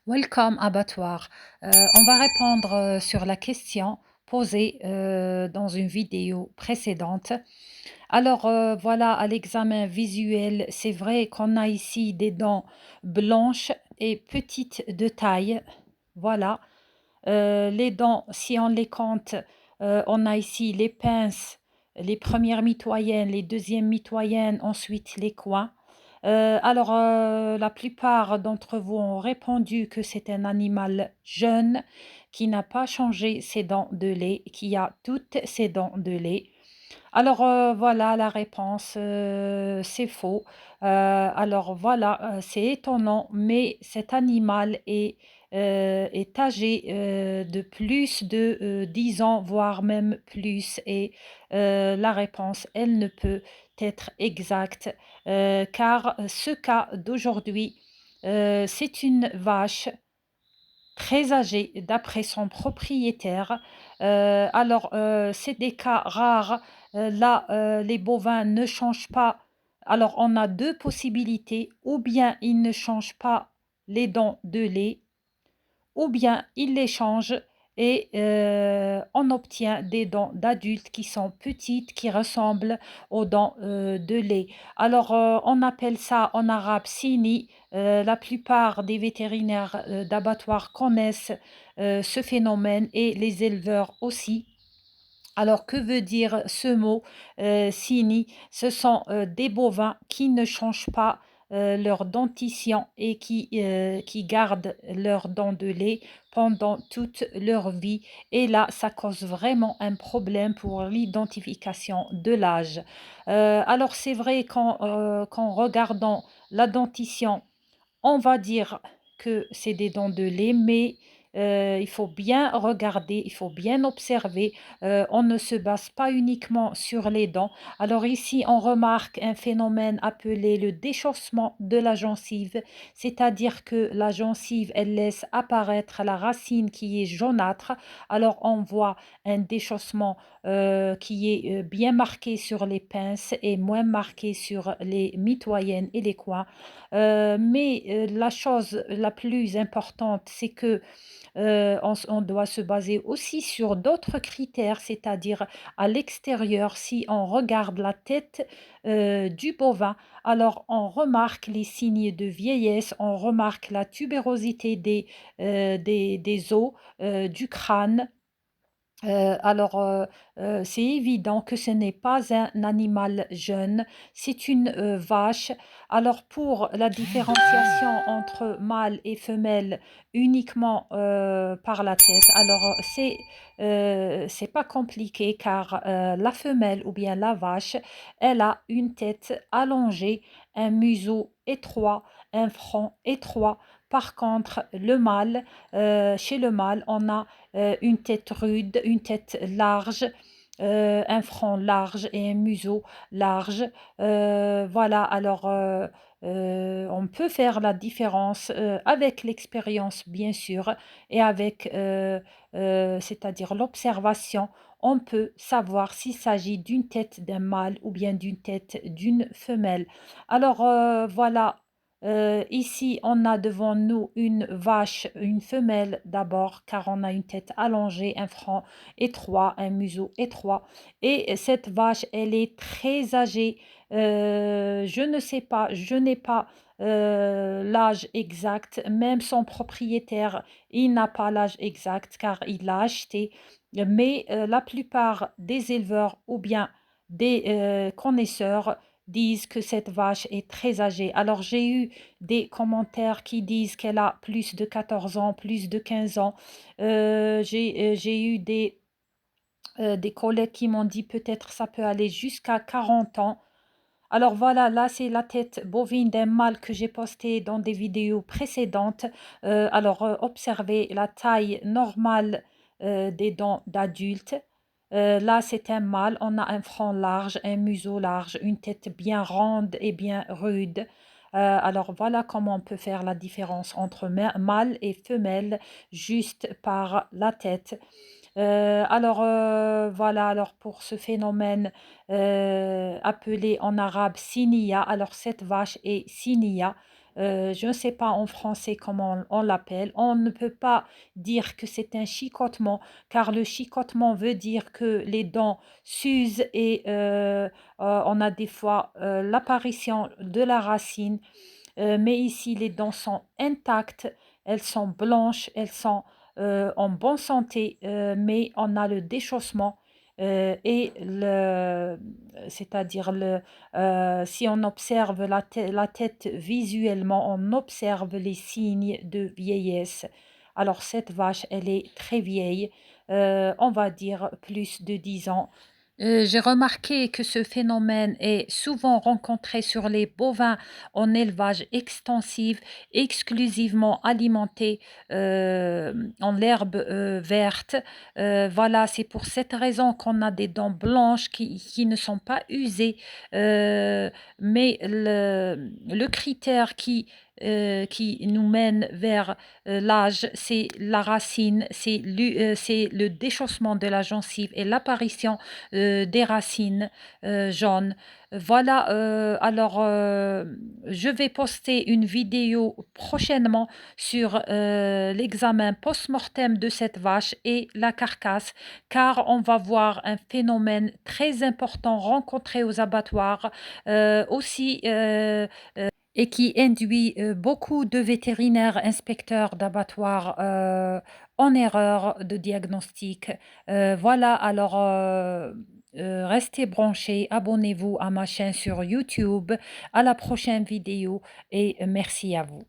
Welcome Abattoir. On va répondre sur la question posée dans une vidéo précédente. Alors voilà, à l'examen visuel, c'est vrai qu'on a ici des dents blanches et petites de taille. Voilà. Les dents, si on les compte, on a ici les pinces, les premières mitoyennes, les deuxièmes mitoyennes, ensuite les coins. Alors, la plupart d'entre vous ont répondu que c'est un animal jeune qui n'a pas changé ses dents de lait, qui a toutes ses dents de lait. Alors, voilà la réponse, c'est faux. Alors voilà, c'est étonnant, mais cet animal est âgé de plus de 10 ans, voire même plus. Et la réponse, elle ne peut être exacte, car ce cas d'aujourd'hui, c'est une vache très âgé d'après son propriétaire. Alors, c'est des cas rares. Là, les bovins ne changent pas. Alors, on a deux possibilités. Ou bien ils ne changent pas les dents de lait, ou bien il les change et on obtient des dents d'adultes qui sont petites, qui ressemblent aux dents de lait. Alors, on appelle ça en arabe sini. La plupart des vétérinaires d'abattoirs connaissent ce phénomène et les éleveurs aussi. Alors, que veut dire ce mot sini? Ce sont des bovins qui ne changent pas leur dentition et qui gardent leurs dents de lait pendant toute leur vie. Et là, ça cause vraiment un problème pour l'identification de l'âge. Alors, c'est vrai qu'en regardant la dentition, on va dire que c'est des dents de lait, mais il faut bien regarder, il faut bien observer. On ne se base pas uniquement sur les dents. Alors ici, on remarque un phénomène appelé le déchaussement de la gencive, c'est-à-dire que la gencive, elle laisse apparaître la racine qui est jaunâtre. Alors on voit un déchaussement qui est bien marqué sur les pinces et moins marqué sur les mitoyennes et les coins. Mais la chose la plus importante, c'est que on doit se baser aussi sur d'autres critères, c'est-à-dire à l'extérieur, si on regarde la tête du bovin, alors on remarque les signes de vieillesse, on remarque la tubérosité des os, du crâne. Alors, c'est évident que ce n'est pas un animal jeune, c'est une vache. Alors, pour la différenciation entre mâle et femelle uniquement par la tête, alors c'est pas compliqué car la femelle ou bien la vache, elle a une tête allongée, un museau étroit, un front étroit. Par contre, chez le mâle, on a une tête rude, une tête large, un front large et un museau large. Voilà, alors on peut faire la différence avec l'expérience, bien sûr, et avec, c'est-à-dire l'observation. On peut savoir s'il s'agit d'une tête d'un mâle ou bien d'une tête d'une femelle. Alors voilà, ici, on a devant nous une vache, une femelle d'abord, car on a une tête allongée, un front étroit, un museau étroit. Et cette vache, elle est très âgée. Je ne sais pas, je n'ai pas l'âge exact. Même son propriétaire, il n'a pas l'âge exact car il l'a acheté. Mais la plupart des éleveurs ou bien des connaisseurs disent que cette vache est très âgée. Alors j'ai eu des commentaires qui disent qu'elle a plus de 14 ans, plus de 15 ans. J'ai eu des collègues qui m'ont dit peut-être ça peut aller jusqu'à 40 ans. Alors voilà, là c'est la tête bovine d'un mâle que j'ai posté dans des vidéos précédentes. Alors observez la taille normale des dents d'adulte. Là c'est un mâle, on a un front large, un museau large, une tête bien ronde et bien rude. Alors voilà comment on peut faire la différence entre mâle et femelle juste par la tête. Alors voilà, alors pour ce phénomène appelé en arabe sinia, alors cette vache est sinia. je ne sais pas en français comment on l'appelle. On ne peut pas dire que c'est un chicotement, car le chicotement veut dire que les dents s'usent et on a des fois l'apparition de la racine. Mais ici, les dents sont intactes, elles sont blanches, elles sont en bonne santé, mais on a le déchaussement. C'est-à-dire si on observe la tête visuellement, on observe les signes de vieillesse. Alors cette vache, elle est très vieille, on va dire plus de 10 ans. J'ai remarqué que ce phénomène est souvent rencontré sur les bovins en élevage extensif, exclusivement alimentés en l'herbe verte. Voilà, c'est pour cette raison qu'on a des dents blanches qui ne sont pas usées. Mais le critère qui nous mène vers l'âge, c'est la racine, c'est le déchaussement de la gencive et l'apparition des racines jaunes. Voilà, je vais poster une vidéo prochainement sur l'examen post-mortem de cette vache et la carcasse, car on va voir un phénomène très important rencontré aux abattoirs, aussi et qui induit beaucoup de vétérinaires inspecteurs d'abattoirs en erreur de diagnostic. Voilà, restez branchés, abonnez-vous à ma chaîne sur YouTube. À la prochaine vidéo et merci à vous.